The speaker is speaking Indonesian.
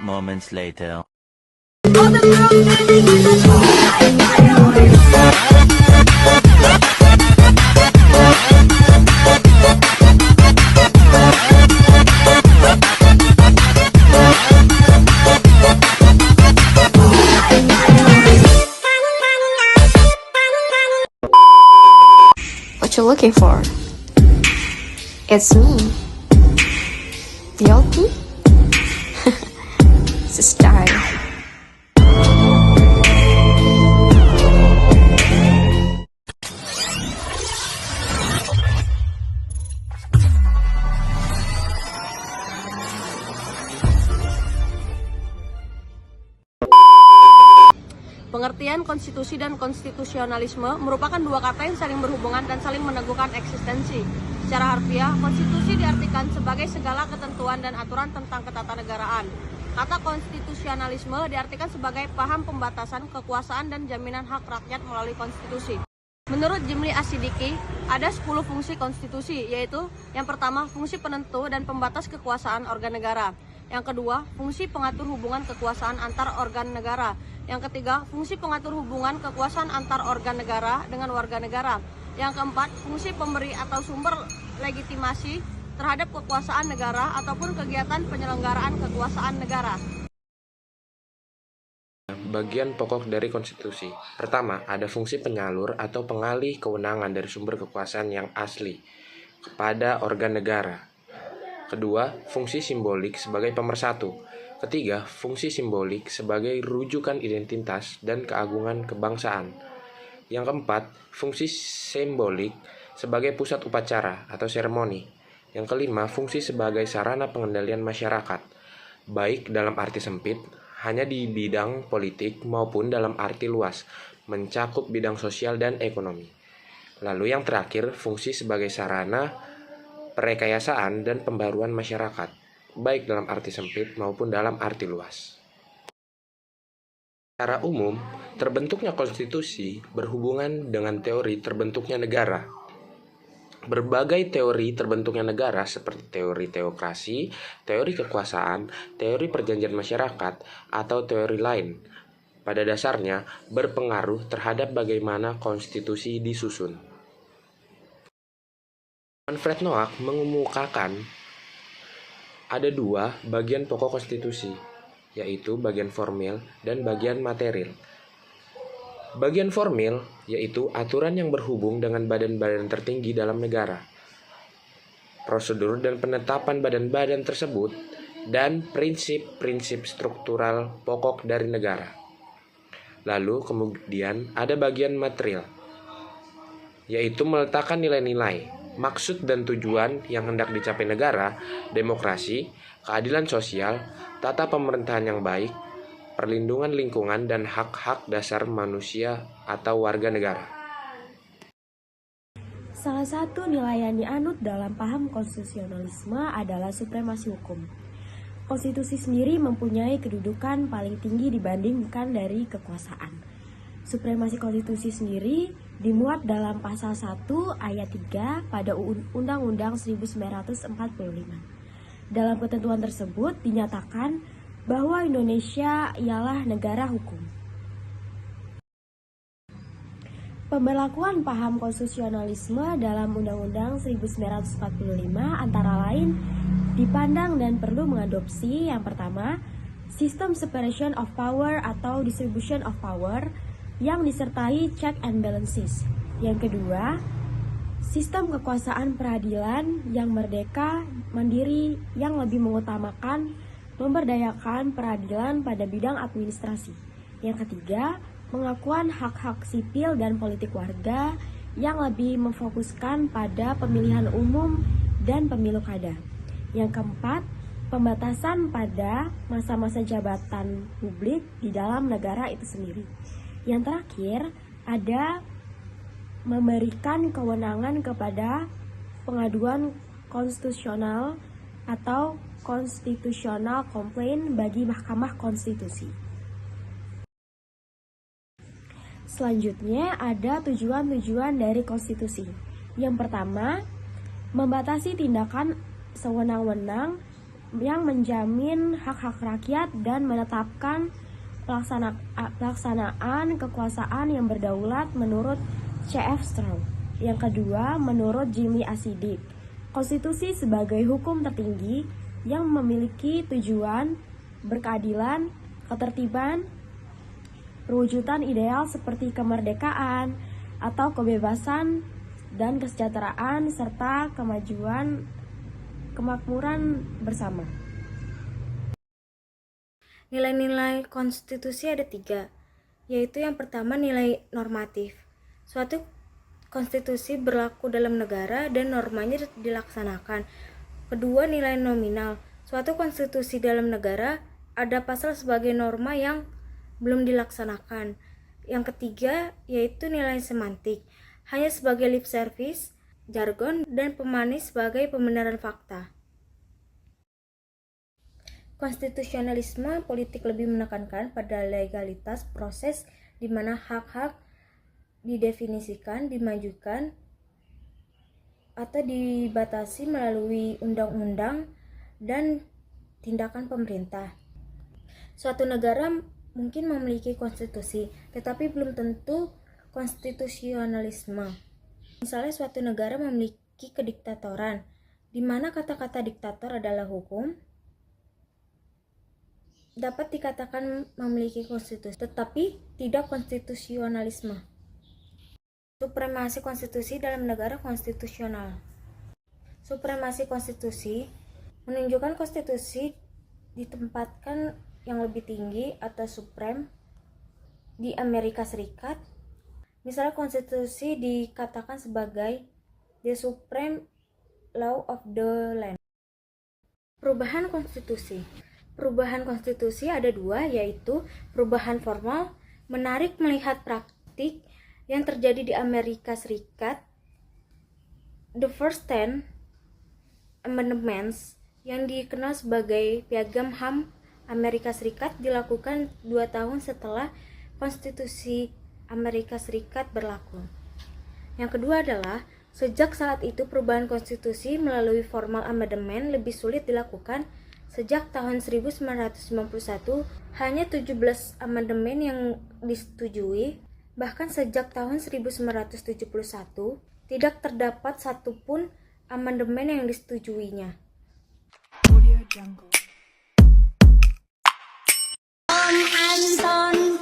moments later. What you looking for? It's me. Guilty? It's a style. Pengertian konstitusi dan konstitusionalisme merupakan dua kata yang saling berhubungan dan saling meneguhkan eksistensi. Secara harfiah, konstitusi diartikan sebagai segala ketentuan dan aturan tentang ketatanegaraan. Kata konstitusionalisme diartikan sebagai paham pembatasan kekuasaan dan jaminan hak rakyat melalui konstitusi. Menurut Jimli Asidiki, ada 10 fungsi konstitusi, yaitu yang pertama, fungsi penentu dan pembatas kekuasaan organ negara. Yang kedua, fungsi pengatur hubungan kekuasaan antar organ negara. Yang ketiga, fungsi pengatur hubungan kekuasaan antar organ negara dengan warga negara. Yang keempat, fungsi pemberi atau sumber legitimasi terhadap kekuasaan negara ataupun kegiatan penyelenggaraan kekuasaan negara. Bagian pokok dari konstitusi. Pertama, ada fungsi penyalur atau pengalih kewenangan dari sumber kekuasaan yang asli kepada organ negara. Kedua, fungsi simbolik sebagai pemersatu. Ketiga, fungsi simbolik sebagai rujukan identitas dan keagungan kebangsaan. Yang keempat, fungsi simbolik sebagai pusat upacara atau seremoni. Yang kelima, fungsi sebagai sarana pengendalian masyarakat, baik dalam arti sempit, hanya di bidang politik maupun dalam arti luas, mencakup bidang sosial dan ekonomi. Lalu yang terakhir, fungsi sebagai sarana perekayasaan dan pembaruan masyarakat, baik dalam arti sempit maupun dalam arti luas. Secara umum, terbentuknya konstitusi berhubungan dengan teori terbentuknya negara. Berbagai teori terbentuknya negara seperti teori teokrasi, teori kekuasaan, teori perjanjian masyarakat, atau teori lain, pada dasarnya berpengaruh terhadap bagaimana konstitusi disusun. Manfred Noack mengemukakan ada dua bagian pokok konstitusi, yaitu bagian formil dan bagian material. Bagian formil yaitu aturan yang berhubung dengan badan-badan tertinggi dalam negara, prosedur dan penetapan badan-badan tersebut, dan prinsip-prinsip struktural pokok dari negara. Lalu kemudian ada bagian material, yaitu meletakkan nilai-nilai, maksud dan tujuan yang hendak dicapai negara, demokrasi, keadilan sosial, tata pemerintahan yang baik, perlindungan lingkungan, dan hak-hak dasar manusia atau warga negara. Salah satu nilai yang dianut dalam paham konstitusionalisme adalah supremasi hukum. Konstitusi sendiri mempunyai kedudukan paling tinggi dibandingkan dari kekuasaan. Supremasi konstitusi sendiri dimuat dalam pasal 1 ayat 3 pada Undang-Undang 1945. Dalam ketentuan tersebut dinyatakan bahwa Indonesia ialah negara hukum. Pemberlakuan paham konstitusionalisme dalam Undang-Undang 1945 antara lain dipandang dan perlu mengadopsi yang pertama, sistem separation of power atau distribution of power yang disertai check and balances. Yang kedua, sistem kekuasaan peradilan yang merdeka, mandiri, yang lebih mengutamakan memberdayakan peradilan pada bidang administrasi. Yang ketiga, pengakuan hak-hak sipil dan politik warga yang lebih memfokuskan pada pemilihan umum dan pemilu kada. Yang keempat, pembatasan pada masa-masa jabatan publik di dalam negara itu sendiri. Yang terakhir, ada memberikan kewenangan kepada pengaduan konstitusional atau constitutional complaint bagi Mahkamah Konstitusi. Selanjutnya ada tujuan-tujuan dari konstitusi. Yang pertama, membatasi tindakan sewenang-wenang yang menjamin hak-hak rakyat dan menetapkan pelaksanaan kekuasaan yang berdaulat menurut C.F. Strong. Yang kedua, menurut Jimmy Asidik, konstitusi sebagai hukum tertinggi yang memiliki tujuan berkeadilan, ketertiban, perwujudan ideal seperti kemerdekaan atau kebebasan dan kesejahteraan serta kemakmuran bersama. Nilai-nilai konstitusi ada 3, yaitu yang pertama nilai normatif. Suatu konstitusi berlaku dalam negara dan normanya dilaksanakan. Kedua, nilai nominal. Suatu konstitusi dalam negara ada pasal sebagai norma yang belum dilaksanakan. Yang ketiga, yaitu nilai semantik, hanya sebagai lip service, jargon, dan pemanis sebagai pembenaran fakta. Konstitusionalisme politik lebih menekankan pada legalitas proses di mana hak-hak didefinisikan, dimajukan, atau dibatasi melalui undang-undang dan tindakan pemerintah. Suatu negara mungkin memiliki konstitusi, tetapi belum tentu konstitusionalisme. Misalnya suatu negara memiliki kediktatoran, di mana kata-kata diktator adalah hukum, dapat dikatakan memiliki konstitusi, tetapi tidak konstitusionalisme. Supremasi konstitusi dalam negara konstitusional. Supremasi konstitusi menunjukkan konstitusi ditempatkan yang lebih tinggi atau supreme di Amerika Serikat. Misalnya konstitusi dikatakan sebagai the supreme law of the land. Perubahan konstitusi. Perubahan konstitusi ada 2, yaitu perubahan formal, menarik melihat praktik yang terjadi di Amerika Serikat. The first 10 amendments yang dikenal sebagai Piagam HAM Amerika Serikat dilakukan 2 tahun setelah Konstitusi Amerika Serikat berlaku. Yang kedua adalah, sejak saat itu perubahan konstitusi melalui formal amandemen lebih sulit dilakukan. Sejak tahun 1951, hanya 17 amandemen yang disetujui. Bahkan sejak tahun 1971, tidak terdapat satupun amandemen yang disetujuinya. Anton